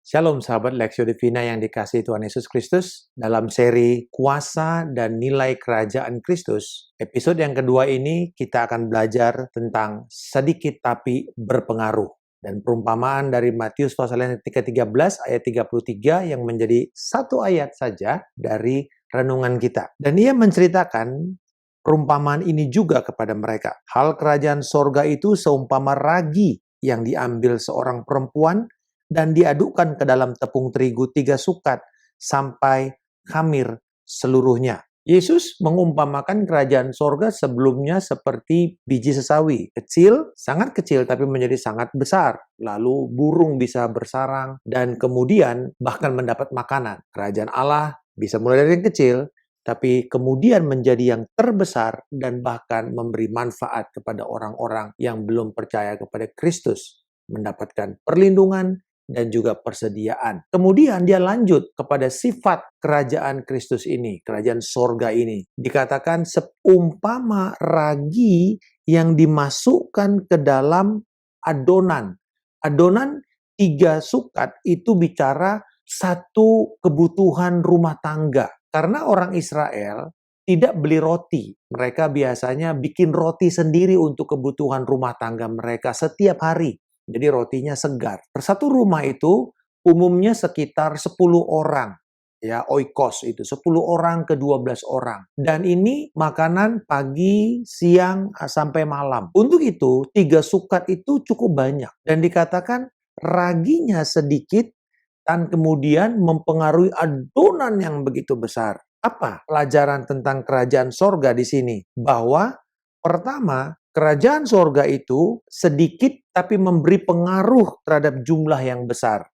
Shalom sahabat Lexio Divina yang dikasihi Tuhan Yesus Kristus. Dalam seri Kuasa dan Nilai Kerajaan Kristus, episode yang kedua ini kita akan belajar tentang sedikit tapi berpengaruh. Dan perumpamaan dari Matius pasal yang ke-13 ayat 33 yang menjadi satu ayat saja dari renungan kita. Dan ia menceritakan perumpamaan ini juga kepada mereka. Hal kerajaan sorga itu seumpama ragi yang diambil seorang perempuan dan diadukkan ke dalam tepung terigu 3 sukat sampai khamir seluruhnya. Yesus mengumpamakan kerajaan sorga sebelumnya seperti biji sesawi. Kecil, sangat kecil tapi menjadi sangat besar. Lalu burung bisa bersarang dan kemudian bahkan mendapat makanan. Kerajaan Allah bisa mulai dari yang kecil, tapi kemudian menjadi yang terbesar dan bahkan memberi manfaat kepada orang-orang yang belum percaya kepada Kristus. Mendapatkan perlindungan dan juga persediaan. Kemudian dia lanjut kepada sifat kerajaan Kristus ini, kerajaan sorga ini. Dikatakan seumpama ragi yang dimasukkan ke dalam adonan. Adonan 3 sukat itu bicara satu kebutuhan rumah tangga. Karena orang Israel tidak beli roti. Mereka biasanya bikin roti sendiri untuk kebutuhan rumah tangga mereka setiap hari. Jadi rotinya segar. Per satu rumah itu umumnya sekitar 10 orang. Ya, oikos itu 10 orang ke 12 orang. Dan ini makanan pagi, siang, sampai malam. Untuk itu 3 sukat itu cukup banyak. Dan dikatakan raginya sedikit dan kemudian mempengaruhi adonan yang begitu besar. Apa pelajaran tentang kerajaan sorga di sini? Bahwa pertama, kerajaan sorga itu sedikit tapi memberi pengaruh terhadap jumlah yang besar.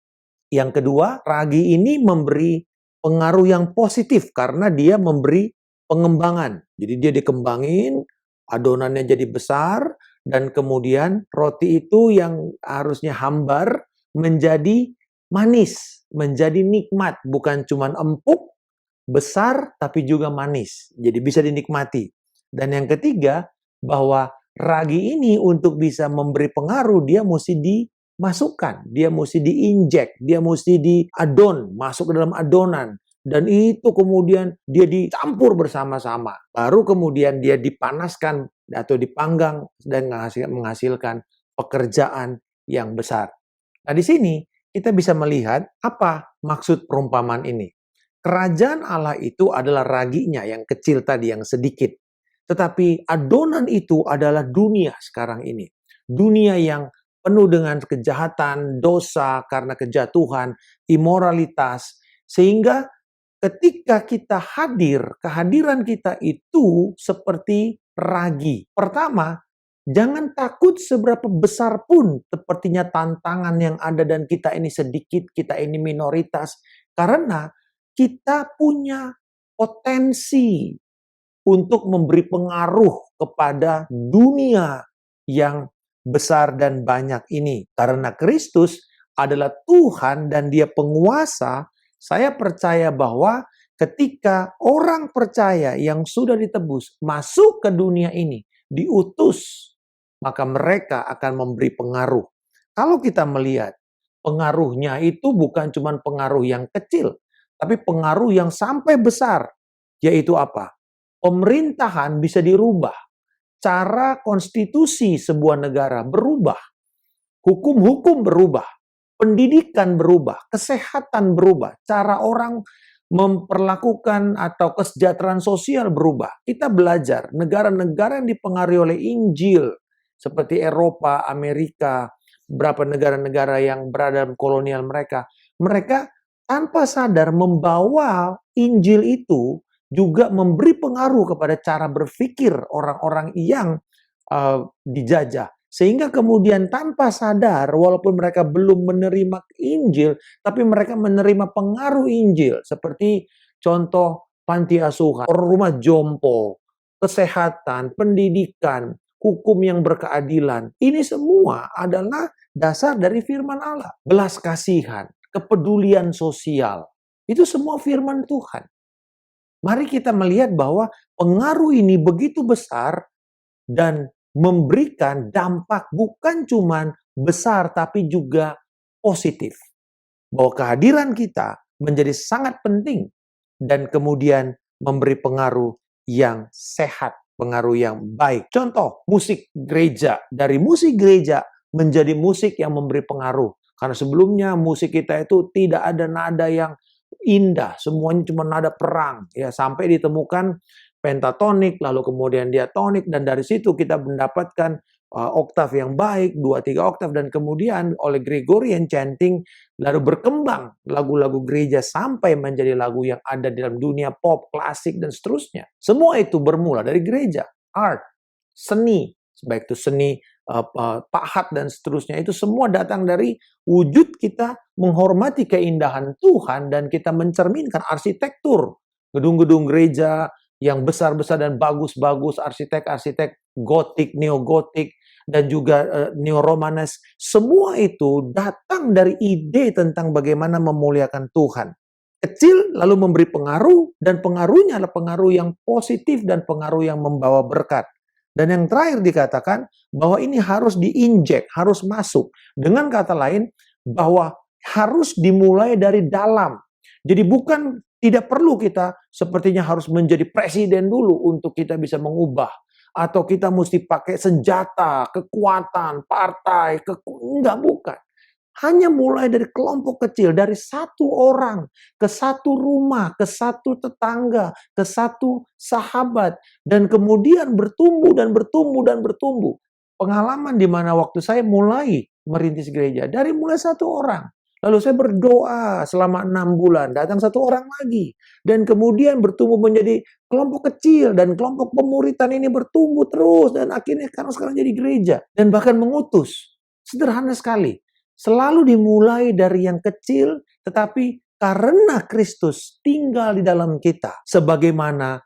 Yang kedua, ragi ini memberi pengaruh yang positif karena dia memberi pengembangan. Jadi dia dikembangin, adonannya jadi besar, dan kemudian roti itu yang harusnya hambar menjadi manis, menjadi nikmat. Bukan cuma empuk, besar, tapi juga manis. Jadi bisa dinikmati. Dan yang ketiga, bahwa ragi ini untuk bisa memberi pengaruh, dia mesti dimasukkan, dia mesti diinjek, dia mesti diadon, masuk ke dalam adonan. Dan itu kemudian dia dicampur bersama-sama. Baru kemudian dia dipanaskan atau dipanggang dan menghasilkan pekerjaan yang besar. Nah di sini kita bisa melihat apa maksud perumpamaan ini. Kerajaan Allah itu adalah raginya yang kecil tadi, yang sedikit. Tetapi adonan itu adalah dunia sekarang ini. Dunia yang penuh dengan kejahatan, dosa karena kejatuhan, imoralitas. Sehingga ketika kita hadir, kehadiran kita itu seperti ragi. Pertama, jangan takut seberapa besar pun sepertinya tantangan yang ada dan kita ini sedikit, kita ini minoritas. Karena kita punya potensi untuk memberi pengaruh kepada dunia yang besar dan banyak ini. Karena Kristus adalah Tuhan dan Dia penguasa, saya percaya bahwa ketika orang percaya yang sudah ditebus masuk ke dunia ini, diutus, maka mereka akan memberi pengaruh. Kalau kita melihat pengaruhnya itu bukan cuma pengaruh yang kecil, tapi pengaruh yang sampai besar, yaitu apa? Pemerintahan bisa dirubah, cara konstitusi sebuah negara berubah, hukum-hukum berubah, pendidikan berubah, kesehatan berubah, cara orang memperlakukan atau kesejahteraan sosial berubah. Kita belajar negara-negara yang dipengaruhi oleh Injil, seperti Eropa, Amerika, beberapa negara-negara yang berada dalam kolonial mereka tanpa sadar membawa Injil itu juga memberi pengaruh kepada cara berpikir orang-orang yang dijajah. Sehingga kemudian tanpa sadar, walaupun mereka belum menerima Injil, tapi mereka menerima pengaruh Injil. Seperti contoh panti asuhan, rumah jompo, kesehatan, pendidikan, hukum yang berkeadilan. Ini semua adalah dasar dari firman Allah. Belas kasihan, kepedulian sosial. Itu semua firman Tuhan. Mari kita melihat bahwa pengaruh ini begitu besar dan memberikan dampak bukan cuma besar tapi juga positif. bahwa kehadiran kita menjadi sangat penting dan kemudian memberi pengaruh yang sehat, pengaruh yang baik. Contoh, musik gereja. Dari musik gereja menjadi musik yang memberi pengaruh. Karena sebelumnya musik kita itu tidak ada nada yang indah, semuanya cuma nada perang. Ya, sampai ditemukan pentatonik, lalu kemudian diatonik, dan dari situ kita mendapatkan oktav yang baik, 2-3 oktav, dan kemudian oleh Gregorian chanting, lalu berkembang lagu-lagu gereja sampai menjadi lagu yang ada dalam dunia pop, klasik, dan seterusnya. Semua itu bermula dari gereja, art, seni, baik itu seni pahat dan seterusnya, itu semua datang dari wujud kita menghormati keindahan Tuhan dan kita mencerminkan arsitektur gedung-gedung gereja yang besar-besar dan bagus-bagus, arsitek-arsitek gotik, neogotik, dan juga neo-romanes. Semua itu datang dari ide tentang bagaimana memuliakan Tuhan. Kecil lalu memberi pengaruh, dan pengaruhnya adalah pengaruh yang positif dan pengaruh yang membawa berkat. Dan yang terakhir dikatakan bahwa ini harus diinjek, harus masuk. Dengan kata lain, bahwa harus dimulai dari dalam. Jadi bukan, tidak perlu kita sepertinya harus menjadi presiden dulu untuk kita bisa mengubah. Atau kita mesti pakai senjata, kekuatan, partai, enggak, bukan. Hanya mulai dari kelompok kecil, dari satu orang, ke satu rumah, ke satu tetangga, ke satu sahabat, dan kemudian bertumbuh dan bertumbuh dan bertumbuh. Pengalaman di mana waktu saya mulai merintis gereja, dari mulai satu orang. Lalu saya berdoa selama 6 bulan, datang satu orang lagi. Dan kemudian bertumbuh menjadi kelompok kecil, dan kelompok pemuritan ini bertumbuh terus, dan akhirnya sekarang jadi gereja. Dan bahkan mengutus. Sederhana sekali. Selalu dimulai dari yang kecil, tetapi karena Kristus tinggal di dalam kita, sebagaimana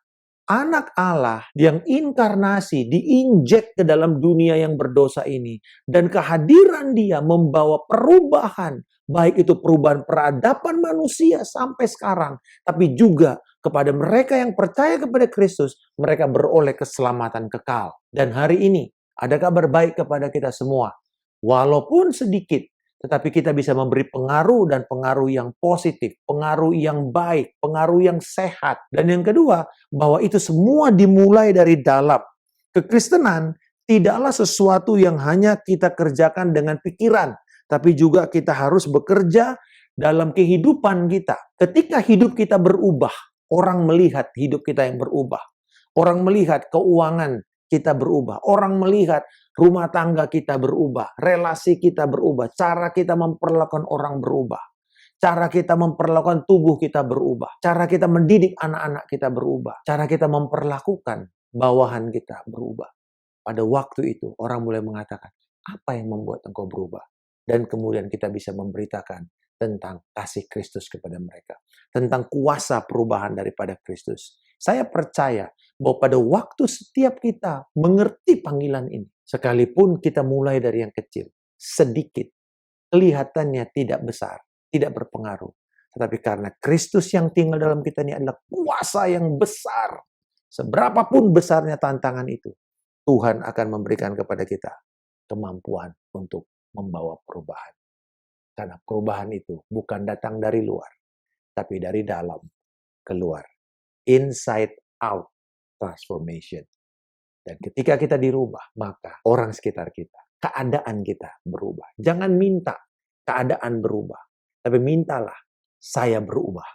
anak Allah yang inkarnasi, diinjek ke dalam dunia yang berdosa ini, dan kehadiran Dia membawa perubahan, baik itu perubahan peradaban manusia sampai sekarang, tapi juga kepada mereka yang percaya kepada Kristus, mereka beroleh keselamatan kekal. Dan hari ini ada kabar baik kepada kita semua, walaupun sedikit, tetapi kita bisa memberi pengaruh, dan pengaruh yang positif, pengaruh yang baik, pengaruh yang sehat. Dan yang kedua, bahwa itu semua dimulai dari dalam. Kekristenan tidaklah sesuatu yang hanya kita kerjakan dengan pikiran, tapi juga kita harus bekerja dalam kehidupan kita. Ketika hidup kita berubah, orang melihat hidup kita yang berubah. Orang melihat keuangan kita berubah. Orang melihat rumah tangga kita berubah, relasi kita berubah, cara kita memperlakukan orang berubah, cara kita memperlakukan tubuh kita berubah, cara kita mendidik anak-anak kita berubah, cara kita memperlakukan bawahan kita berubah. Pada waktu itu orang mulai mengatakan, apa yang membuat engkau berubah? Dan kemudian kita bisa memberitakan tentang kasih Kristus kepada mereka, tentang kuasa perubahan daripada Kristus. Saya percaya bahwa pada waktu setiap kita mengerti panggilan ini, sekalipun kita mulai dari yang kecil, sedikit, kelihatannya tidak besar, tidak berpengaruh. Tetapi karena Kristus yang tinggal dalam kita ini adalah kuasa yang besar, seberapapun besarnya tantangan itu, Tuhan akan memberikan kepada kita kemampuan untuk membawa perubahan. Karena perubahan itu bukan datang dari luar, tapi dari dalam keluar. Inside out transformation. Dan ketika kita dirubah, maka orang sekitar kita, keadaan kita berubah. Jangan minta keadaan berubah, tapi mintalah saya berubah.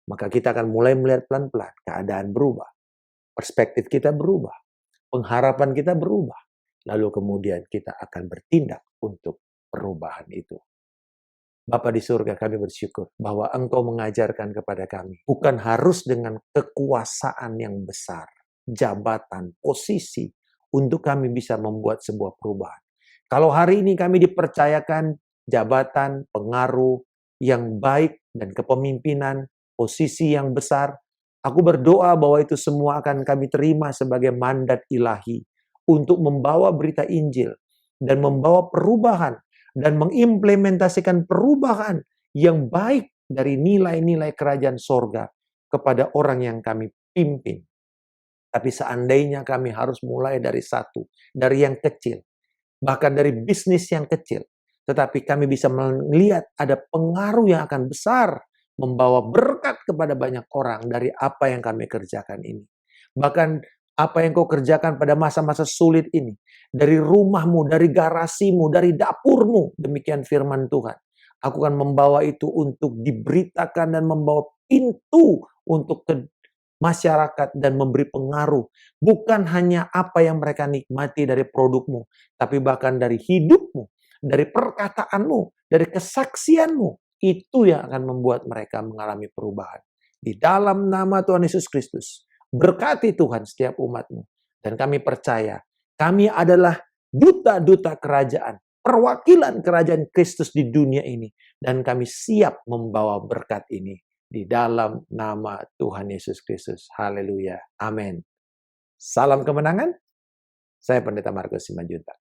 Maka kita akan mulai melihat pelan-pelan keadaan berubah. Perspektif kita berubah. Pengharapan kita berubah. Lalu kemudian kita akan bertindak untuk perubahan itu. Bapa di surga, kami bersyukur bahwa Engkau mengajarkan kepada kami, bukan harus dengan kekuasaan yang besar, jabatan, posisi, untuk kami bisa membuat sebuah perubahan. Kalau hari ini kami dipercayakan jabatan, pengaruh yang baik, dan kepemimpinan, posisi yang besar, aku berdoa bahwa itu semua akan kami terima sebagai mandat ilahi untuk membawa berita Injil dan membawa perubahan dan mengimplementasikan perubahan yang baik dari nilai-nilai kerajaan sorga kepada orang yang kami pimpin. Tapi seandainya kami harus mulai dari satu, dari yang kecil, bahkan dari bisnis yang kecil, tetapi kami bisa melihat ada pengaruh yang akan besar, membawa berkat kepada banyak orang dari apa yang kami kerjakan ini. Bahkan apa yang kau kerjakan pada masa-masa sulit ini, dari rumahmu, dari garasimu, dari dapurmu, demikian firman Tuhan. Aku akan membawa itu untuk diberitakan dan membawa pintu untuk ke masyarakat dan memberi pengaruh. Bukan hanya apa yang mereka nikmati dari produkmu, tapi bahkan dari hidupmu, dari perkataanmu, dari kesaksianmu. Itu yang akan membuat mereka mengalami perubahan. Di dalam nama Tuhan Yesus Kristus, berkati Tuhan setiap umatmu. Dan kami percaya, kami adalah duta-duta kerajaan, perwakilan kerajaan Kristus di dunia ini. Dan kami siap membawa berkat ini. Di dalam nama Tuhan Yesus Kristus. Haleluya. Amin. Salam kemenangan. Saya Pendeta Markus Simanjuntak.